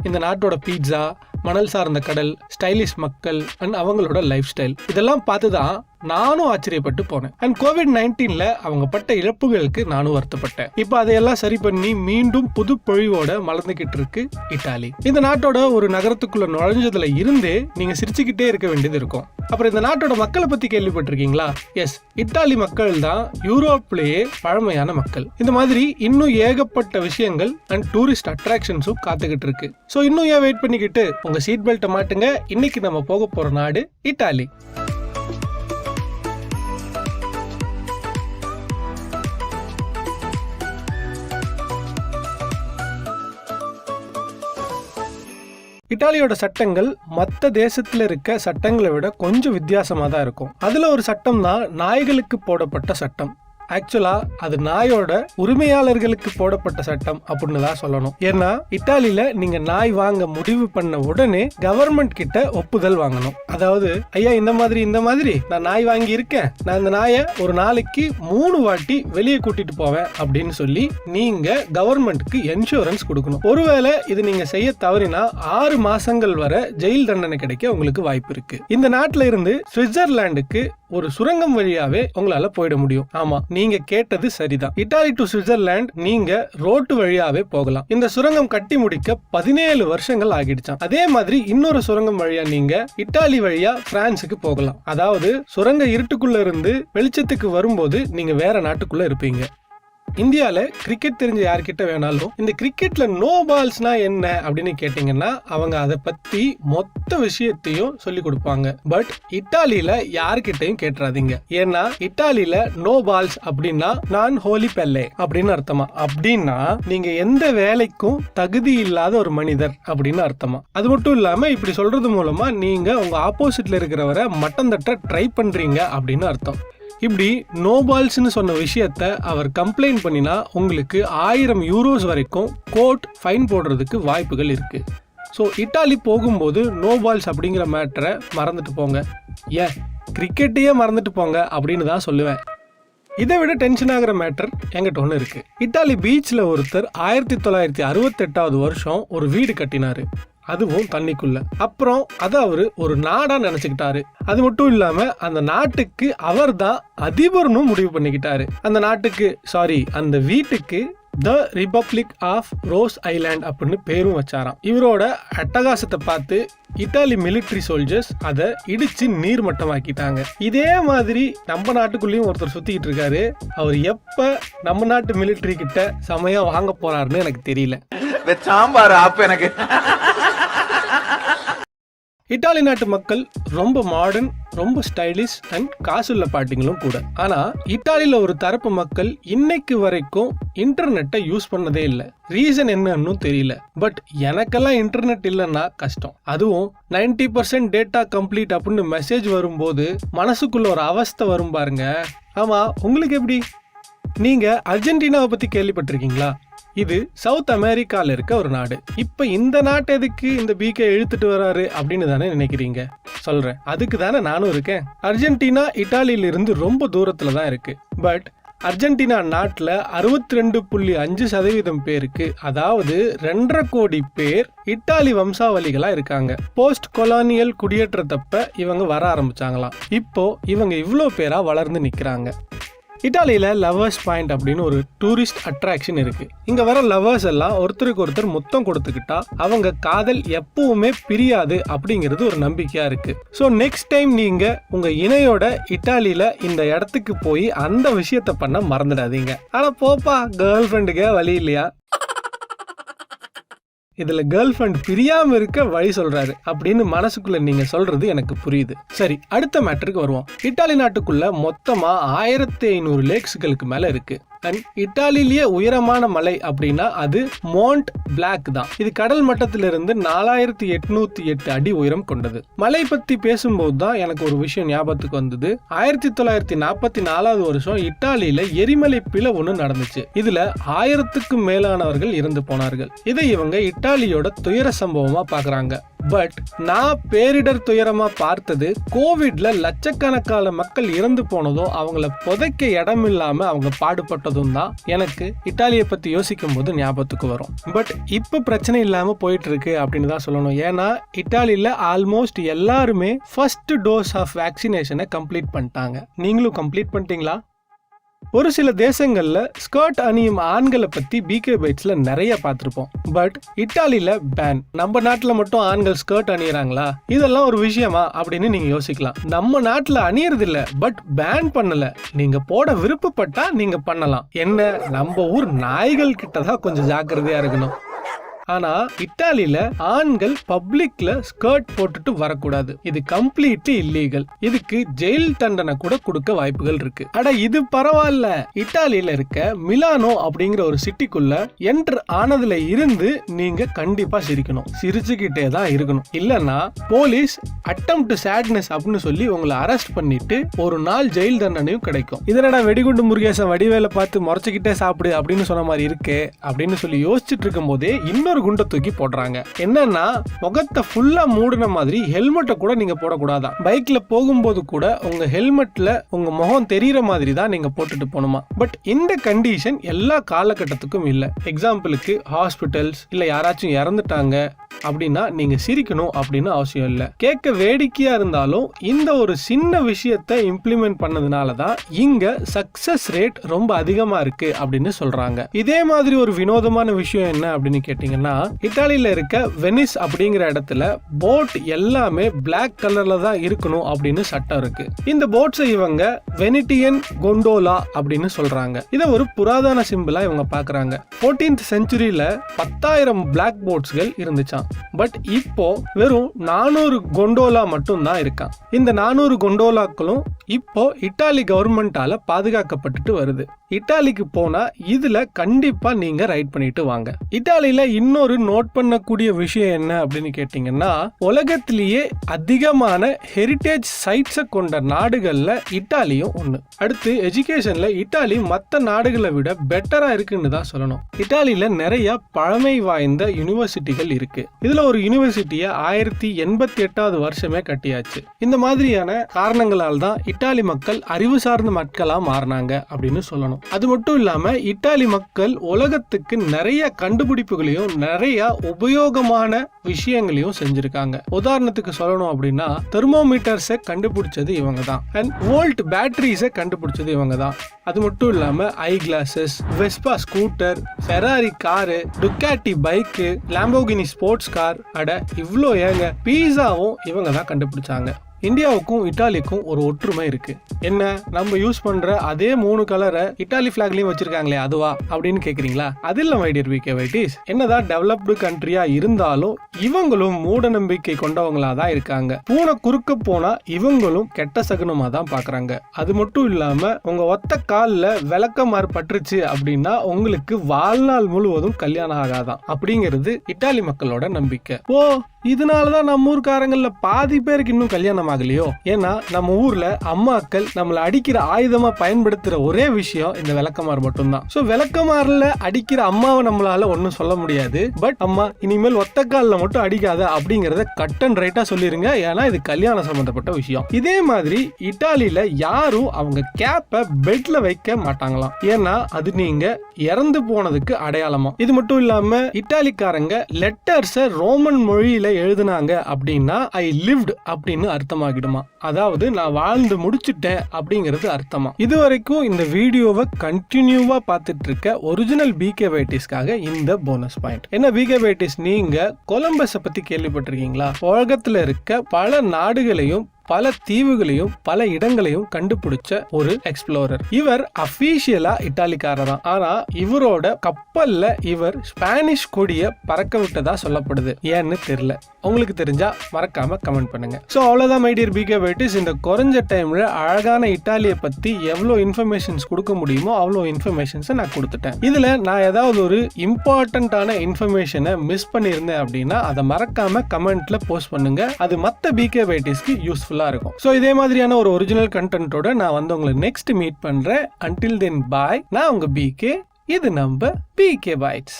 இந்த நாட்டோட பீட்சா, மணல் சார்ந்த கடல், ஸ்டைலிஷ் மக்கள் அண்ட் அவங்களோட லைஃப் ஸ்டைல் இதெல்லாம் பார்த்துதான் நானும் ஆச்சரியப்பட்டு போனேன். அண்ட் COVID-19ல அவங்க பட்ட இழப்புகளுக்கு நானும் வருத்தப்பட்டேன். இப்ப அதையெல்லாம் சரி பண்ணி மீண்டும் புது பொழிவோட மலர்ந்துகிட்டு இருக்கு இட்டாலி. இந்த நாட்டோட ஒரு நகரத்துக்குள்ள நுழைஞ்சதுல இருந்தே நீங்க சிரிச்சுக்கிட்டே இருக்க வேண்டியது இருக்கும். அப்புறம் இந்த நாட்டோட மக்களை பத்தி கேள்விப்பட்டிருக்கீங்களா? எஸ், இத்தாலி மக்கள் தான் யூரோப்லயே பழமையான மக்கள். இந்த மாதிரி இன்னும் ஏகப்பட்ட விஷயங்கள் அண்ட் டூரிஸ்ட் அட்ராக்ஷன்ஸும் காத்துக்கிட்டு இருக்கு. சோ இன்னும் ஏன் வெயிட் பண்ணிக்கிட்டு உங்க சீட் பெல்ட்டை மாட்டுங்க. இன்னைக்கு நம்ம போக போற நாடு இட்டாலி. இட்டாலியோட சட்டங்கள் மற்ற தேசத்துல இருக்க சட்டங்களை விட கொஞ்சம் வித்தியாசமா தான் இருக்கும். அதுல ஒரு சட்டம் தான் நாய்களுக்கு போடப்பட்ட சட்டம். ஆக்சுவலா அது நாயோட உரிமையாளர்களுக்கு போடப்பட்ட சட்டம் அப்படின்னு தான் சொல்லணும். ஏன்னா இட்டாலியில நீங்க நாய் வாங்க முடிவு பண்ண உடனே கவர்மெண்ட் கிட்ட ஒப்புதல் வாங்கணும். அதாவது, ஐயா இந்த மாதிரி நான் நாய் வாங்கி இருக்கேன், நான் இந்த நாயை ஒரு நாளைக்கு 3 வாட்டி வெளியே கூட்டிட்டு போவேன் அப்படின்னு சொல்லி நீங்க கவர்மெண்ட்டுக்கு இன்சூரன்ஸ் கொடுக்கணும். ஒருவேளை இது நீங்க செய்ய தவறினா 6 மாசங்கள் வரை ஜெயில் தண்டனை கிடைக்க உங்களுக்கு வாய்ப்பு இருக்கு. இந்த நாட்டுல இருந்து சுவிட்சர்லாந்துக்கு ஒரு சுரங்கம் வழியாவே உங்களால போயிட முடியும். ஆமா, நீங்க கேட்டது சரிதான். இட்டாலி டு சுவிட்சர்லாந்து நீங்க ரோட்டு வழியாவே போகலாம். இந்த சுரங்கம் கட்டி முடிக்க 17 வருஷங்கள் ஆகிடுச்சாம். அதே மாதிரி இன்னொரு சுரங்கம் வழியா நீங்க இட்டாலி வழியா பிரான்ஸுக்கு போகலாம். அதாவது சுரங்க இருட்டுக்குள்ள இருந்து வெளிச்சத்துக்கு வரும்போது நீங்க வேற நாட்டுக்குள்ள இருப்பீங்க. இந்தியால கிரிக்கெட் தெரிஞ்ச யார்கிட்ட வேணாலும் இந்த கிரிக்கெட்ல நோ பால்ஸ்னா என்ன அப்படின்னு கேட்டீங்கன்னா அவங்க அதை பத்தி மொத்த விஷயத்தையும் சொல்லி கொடுப்பாங்க. பட் இட்டாலியில யார்கிட்டையும் கேட்டுறாதீங்க. ஏன்னா இட்டாலியில நோ பால்ஸ் அப்படின்னா நான் ஹோலி பெல்லே அப்படின்னு அர்த்தமா. அப்படின்னா நீங்க எந்த வேலைக்கும் தகுதி இல்லாத ஒரு மனிதர் அப்படின்னு அர்த்தமா. அது மட்டும் இல்லாம இப்படி சொல்றது மூலமா நீங்க உங்க ஆப்போசிட்ல இருக்கிறவரை மட்டம் தட்ட ட்ரை பண்றீங்க அப்படின்னு அர்த்தம். இப்படி நோபால்ஸ்னு சொன்ன விஷயத்த அவர் கம்ப்ளைண்ட் பண்ணினா உங்களுக்கு 1000 யூரோஸ் வரைக்கும் கோர்ட் ஃபைன் போடுறதுக்கு வாய்ப்புகள் இருக்கு. ஸோ இட்டாலி போகும்போது நோபால்ஸ் அப்படிங்கிற மேட்டரை மறந்துட்டு போங்க. ஏன் கிரிக்கெட்டையே மறந்துட்டு போங்க அப்படின்னு தான் சொல்லுவேன். இதை விட டென்ஷன் ஆகிற மேட்டர் எங்கிட்ட ஒன்று இருக்கு. இட்டாலி பீச்ல ஒருத்தர் 1968 வருஷம் ஒரு வீடு கட்டினாரு. அதுவும் தண்ணிக்குள்ள. அப்புறம் அதை அவரு ஒரு நாடா நினைச்சுக்கிட்டாரு. அது மட்டும் இல்லாம அந்த நாட்டுக்கு அவர் தான் அதிபர்னு முடிவு பண்ணிக்கிட்டாரு. அந்த வீட்டுக்கு the republic of Rose Island அப்படின்னு பேரும் வச்சாராம். இவரோட அட்டகாசத்தை பார்த்து இட்டாலி மிலிட்டரி சோல்ஜர்ஸ் அதை இடிச்சு நீர்மட்டமாக்கிட்டாங்க. இதே மாதிரி நம்ம நாட்டுக்குள்ளேயும் ஒருத்தர் சுத்திக்கிட்டு இருக்காரு. அவர் எப்ப நம்ம நாட்டு மிலிட்டரி கிட்ட சமயா வாங்க போறாருன்னு எனக்கு தெரியல. எனக்கு இட்டாலி நாட்டு மக்கள் ரொம்ப மாடர்ன், ரொம்ப ஸ்டைலிஷ் அண்ட் காசுள்ள பாட்டிங்களும் கூட. ஆனா இட்டாலியில ஒரு தரப்பு மக்கள் இன்னைக்கு வரைக்கும் இன்டர்நெட்டை யூஸ் பண்ணதே இல்லை. ரீசன் என்னன்னு தெரியல. பட் எனக்கெல்லாம் இன்டர்நெட் இல்லைன்னா கஷ்டம். அதுவும் 90% டேட்டா கம்ப்ளீட் அப்படின்னு மெசேஜ் வரும்போது மனசுக்குள்ள ஒரு அவஸ்தை வரும் பாருங்க. ஆமா, உங்களுக்கு எப்படி? நீங்க அர்ஜென்டினாவை பத்தி கேள்விப்பட்டிருக்கீங்களா? இது சவுத் அமெரிக்கால இருக்க ஒரு நாடு. இப்ப இந்த நாட்டு எதுக்கு இந்த பீக்கை இழுத்துட்டு வராரு அப்படின்னு தானே நினைக்கிறீங்க? சொல்றேன், அதுக்கு தானே நானும் இருக்கேன். அர்ஜென்டினா இட்டாலியில இருந்து ரொம்ப தூரத்துல தான் இருக்கு. பட் அர்ஜென்டினா நாட்டுல 62.5% பேருக்கு, அதாவது 2.5 கோடி பேர் இட்டாலி வம்சாவளிகளா இருக்காங்க. போஸ்ட் கொலானியல் குடியேற்றத்தப்ப இவங்க வர ஆரம்பிச்சாங்களாம். இப்போ இவங்க இவ்ளோ பேரா வளர்ந்து நிக்கிறாங்க. இட்டாலியில லவர்ஸ் பாயிண்ட் அப்படின்னு ஒரு டூரிஸ்ட் அட்ராக்ஷன் இருக்கு. இங்க வர லவர்ஸ் எல்லாம் ஒருத்தருக்கு ஒருத்தர் முத்தம் கொடுத்துக்கிட்டா அவங்க காதல் எப்பவுமே பிரியாது அப்படிங்கிறது ஒரு நம்பிக்கையா இருக்கு. ஸோ நெக்ஸ்ட் டைம் நீங்க உங்க இணையோட இட்டாலியில இந்த இடத்துக்கு போய் அந்த விஷயத்த பண்ண மறந்துடாதீங்க. ஆனா போப்பா, கேர்ள் ஃப்ரெண்டுக்கே வழி இல்லையா? இதுல கேர்ள் ஃப்ரெண்ட் பிரியாம இருக்க வழி சொல்றாரு அப்படின்னு மனசுக்குள்ள நீங்க சொல்றது எனக்கு புரியுது. சரி, அடுத்த மேட்டருக்கு வருவோம். இட்டாலி நாட்டுக்குள்ள மொத்தமா 1500 லேக்ஸ்களுக்கு மேல இருக்கு. இட்டாலியிலேயே உயரமான மலை அப்படின்னா அது மோண்ட் பிளாக் தான். இது கடல் மட்டத்திலிருந்து 4808 அடி உயரம் கொண்டது. மலை பத்தி பேசும்போது தான் எனக்கு ஒரு விஷயம் ஞாபகத்துக்கு வந்தது. 1944 வருஷம் இட்டாலியில எரிமலை பிளவு ஒண்ணு நடந்துச்சு. இதுல 1000க்கும் மேலானவர்கள் இறந்து போனார்கள். இதை இவங்க இட்டாலியோட துயர சம்பவமா பாக்குறாங்க. பட் நான் பேரிடர் துயரமா பார்த்தது கோவிட்ல லட்சக்கணக்கான மக்கள் இறந்து போனதும் அவங்கள புதைக்க இடம் இல்லாம அவங்க பாடுபட்டதும் தான் எனக்கு இத்தாலியை பத்தி யோசிக்கும் போது ஞாபகத்துக்கு வரும். பட் இப்ப பிரச்சனை இல்லாம போயிட்டு இருக்கு அப்படின்னு தான் சொல்லணும். ஏன்னா இத்தாலியில ஆல்மோஸ்ட் எல்லாருமே ஃபர்ஸ்ட் டோஸ் ஆஃப் வேக்சினேஷனை கம்ப்ளீட் பண்ணிட்டாங்க. நீங்களும் கம்ப்ளீட் பண்ணிட்டீங்களா? ஒரு சில தேசங்கள்ல ஸ்கர்ட் அணியும் ஆண்களை பத்தி பிகே பைட்ஸ்ல நிறைய பார்த்திருப்போம். பட் இத்தாலியில பேன். நம்ம நாட்டுல மட்டும் ஆண்கள் ஸ்கர்ட் அணியறாங்களா, இதெல்லாம் ஒரு விஷயமா அப்படின்னு நீங்க யோசிக்கலாம். நம்ம நாட்டுல அணியறது இல்ல, பட் பேன் பண்ணல. நீங்க போட விருப்பப்பட்டா நீங்க பண்ணலாம். என்ன, நம்ம ஊர் நாய்கள் கிட்டதான் கொஞ்சம் ஜாக்கிரதையா இருக்கணும். ஆனா இத்தாலியில ஆண்கள் பப்ளிக்ல ஸ்கர்ட் போட்டுட்டு வரக்கூடாது. இது கம்ப்ளீட்லி இல்லீகல். இதுக்கு ஜெயில் தண்டனை கூட கொடுக்க வாய்ப்புகள் இருக்கு. அட இது பரவாயில்ல. இத்தாலியில இருக்க மிலானோ அப்படிங்கிற ஒரு சிட்டிக்குள்ள என்டர் ஆனதுல இருந்து நீங்க கண்டிப்பா சிரிக்கணும். சிரிச்சுக்கிட்டே தான் இருக்கணும். இல்லன்னா போலீஸ் அட்டெம்ப்ட் சேட்னஸ் அப்படின்னு சொல்லி உங்களை அரெஸ்ட் பண்ணிட்டு ஒரு நாள் ஜெயில் தண்டனையும் கிடைக்கும். இதனடா வெடிகுண்டு முருகேசன் வடிவேல பார்த்து முறைச்சுக்கிட்டே சாப்பிடு அப்படின்னு சொன்ன மாதிரி இருக்கு அப்படின்னு சொல்லி யோசிச்சுட்டு இருக்கும் போதே இன்னொரு குண்டை தூக்கி போடுறாங்க. என்னன்னா முகத்தை ஃபுல்லா மூடின மாதிரி ஹெல்மெட்டை கூட நீங்க போடக்கூடாதா. பைக்ல போகும்போது கூட உங்க ஹெல்மெட்ல உங்க முகம் தெரியற மாதிரி தான் நீங்க போட்டுட்டு போகணுமா. பட் இந்த கண்டிஷன் எல்லா காலகட்டத்துக்கும் இல்ல. எக்ஸாம்பிளுக்கு ஹாஸ்பிட்டல்ஸ் இல்ல யாராச்சும் இறந்துட்டாங்க அப்படின்னா நீங்க சிரிக்கணும் அப்படின்னு அவசியம் இல்ல. கேட்க வேடிக்கையா இருந்தாலும் இந்த ஒரு சின்ன விஷயத்தை இம்ப்ளிமெண்ட் பண்ணதுனாலதான் இங்க சக்சஸ் ரேட் ரொம்ப அதிகமா இருக்கு அப்படின்னு சொல்றாங்க. இதே மாதிரி ஒரு வினோதமான விஷயம் என்ன அப்படின்னு கேட்டீங்கன்னா, இத்தாலியில இருக்க வெனிஸ் அப்படிங்கிற இடத்துல போட் எல்லாமே பிளாக் கலர்ல தான் இருக்கணும் அப்படின்னு சட்டம் இருக்கு. இந்த போட்ஸை இவங்க வெனிட்டியன் கொண்டோலா அப்படின்னு சொல்றாங்க. இதை ஒரு புராதன சிம்பிளா இவங்க பாக்குறாங்க. 14th செஞ்சுரியில 10,000 black போட்ஸ்கள் இருந்துச்சாம். பட் இப்போ வெறும் 400 கொண்டோலா மட்டும் தான் இருக்கான். இந்த 400 கொண்டோலாக்களும் இப்போ இத்தாலி கவர்மெண்டால பாதுகாக்கப்பட்டு வருது. இத்தாலிக்கு போனா இதுல கண்டிப்பா நீங்க ரைட் பண்ணிட்டு வாங்க. இத்தாலியில இன்னொரு நோட் பண்ணக்கூடிய விஷயம் என்ன அப்படின்னு கேட்டீங்கன்னா, உலகத்திலேயே அதிகமான ஹெரிட்டேஜ் சைட்ஸை கொண்ட நாடுகள்ல இத்தாலியும் ஒண்ணு. அடுத்து எஜுகேஷன்ல இத்தாலி மற்ற நாடுகளை விட பெட்டரா இருக்குன்னு தான் சொல்லணும். இத்தாலியில நிறைய பழமை வாய்ந்த யூனிவர்சிட்டிகள் இருக்கு. இதுல ஒரு யூனிவர்சிட்டியை 1088வது வருஷமே கட்டியாச்சு. இந்த மாதிரியான காரணங்களால் தான் இத்தாலி மக்கள் அறிவு சார்ந்த மக்களா மாறினாங்க அப்படின்னு சொல்லணும். அது மட்டும் இல்லாம இத்தாலி மக்கள் உலகத்துக்கு நிறைய கண்டுபிடிப்புகளையும் நிறைய உபயோகமான விஷயங்களையும் செஞ்சிருக்காங்க. உதாரணத்துக்கு சொல்லணும் அப்படின்னா, தெர்மோமீட்டர்ஸை கண்டுபிடிச்சது இவங்க தான். அண்ட் வோல்ட் பேட்டரிஸை கண்டுபிடிச்சது இவங்க தான். அது மட்டும் இல்லாம ஐ classes, Vespa scooter, Ferrari car, Ducati bike, Lamborghini sports car, அட இவ்ளோ ஏங்க பீஸாவும் இவங்க தான் கண்டுபிடிச்சாங்க. இந்தியாவுக்கும் இத்தாலிக்கும் ஒரு ஒற்றுமை இருக்கு. என்ன, நம்ம யூஸ் பண்ற அதே 3 கலரை இத்தாலி பிளாக்லயும் வச்சிருக்காங்களே அதுவா அப்படின்னு கேக்குறீங்களா? அது இல்ல மை டியர் பிகே வைட்டிஸ். என்னதான் டெவலப்டு கண்ட்ரியா இருந்தாலும் இவங்களும் மூட நம்பிக்கை கொண்டவங்களா தான் இருக்காங்க. பூனை குறுக்க போனா இவங்களும் கெட்ட சகுனமா தான் பாக்குறாங்க. அது மட்டும் இல்லாம உங்க ஒத்த கால்ல விளக்கமாறு பற்றுச்சு அப்படின்னா உங்களுக்கு வாழ்நாள் முழுவதும் கல்யாணம் ஆகாதான் அப்படிங்கிறது இத்தாலி மக்களோட நம்பிக்கை. இதனாலதான் நம்ம ஊர்காரங்கள்ல பாதி பேருக்கு இன்னும் கல்யாணம் ஆகலையோ. ஏன்னா நம்ம ஊர்ல அம்மாக்கள் நம்மள அடிக்கிற ஆயுதமா பயன்படுத்துற ஒரே விஷயம் இந்த விளக்கமாறு மட்டும்தான். சோ விளக்கமாறுல அடிக்கிற அம்மாவை நம்மளால ஒன்னும் சொல்ல முடியாது. பட் அம்மா இனிமேல் ஒத்த கால்ல மட்டும் அடிக்காத அப்படிங்கறத கட் அண்ட் ரைட்டா சொல்லிருங்க. ஏன்னா இது கல்யாணம் சம்பந்தப்பட்ட விஷயம். இதே மாதிரி இத்தாலியில யாரும் அவங்க கேப்ப பெட்ல வைக்க மாட்டாங்களாம். ஏன்னா அது நீங்க இறந்து போனதுக்கு அடையாளமா. இது மட்டும் இல்லாம இத்தாலிக்காரங்க லெட்டர்ஸ ரோமன் மொழியில எழுதுனாங்க அப்படின்னா ஐ லிவ்ட் அப்படின்னு அர்த்தமாகிடுமா. அதாவது நான் வாழ்ந்து முடிச்சுட்டேன் அப்படிங்கிறது அர்த்தமா. இதுவரைக்கும் இந்த வீடியோவை கண்டினியூவா பார்த்துட்டு இருக்க ஒரிஜினல் பிகே வைட்டிஸ்க்காக இந்த போனஸ் பாயிண்ட். என்ன பிகே வைட்டிஸ், நீங்க கொலம்பஸை பத்தி கேள்விப்பட்டிருக்கீங்களா? உலகத்துல இருக்க பல நாடுகளையும் பல தீவுகளையும் பல இடங்களையும் கண்டுபிடிச்ச ஒரு எக்ஸ்ப்ளோரர். இவர் அபிஷியலா இத்தாலிக்காரர் தான். ஆனா இவரோட கப்பல்ல இவர் ஸ்பானிஷ் கொடிய பறக்க விட்டதா சொல்லப்படுது. ஏன்னு தெரியல. உங்களுக்கு தெரிஞ்சா மறக்காம கமெண்ட் பண்ணுங்க. சோ அவ்வளவுதான் மை டியர் பிகே வைட்டிஸ். இந்த குறைஞ்ச டைம்ல அழகான இத்தாலியை பத்தி எவ்வளவு இன்ஃபர்மேஷன்ஸ் கொடுக்க முடியுமோ அவ்வளவு இன்ஃபர்மேஷன்ஸ் நான் கொடுத்துட்டேன். இதுல நான் ஏதாவது ஒரு இம்பார்ட்டன்டான இன்ஃபர்மேஷனை மிஸ் பண்ணியிருந்தேன் அப்படின்னா அதை மறக்காம கமெண்ட்ல போஸ்ட் பண்ணுங்க. அது மத்த பிகே வைட்டிஸ்க்கு யூஸ்ஃபுல் இருக்கும். சோ இதே மாதிரியான ஒரு ஒரிஜினல் கண்டென்ட்டோட நான் வந்து உங்களை நெக்ஸ்ட் மீட் பண்றேன். until then bye. நான் உங்க பிகே. இது நம்ம பிகே பைட்ஸ்.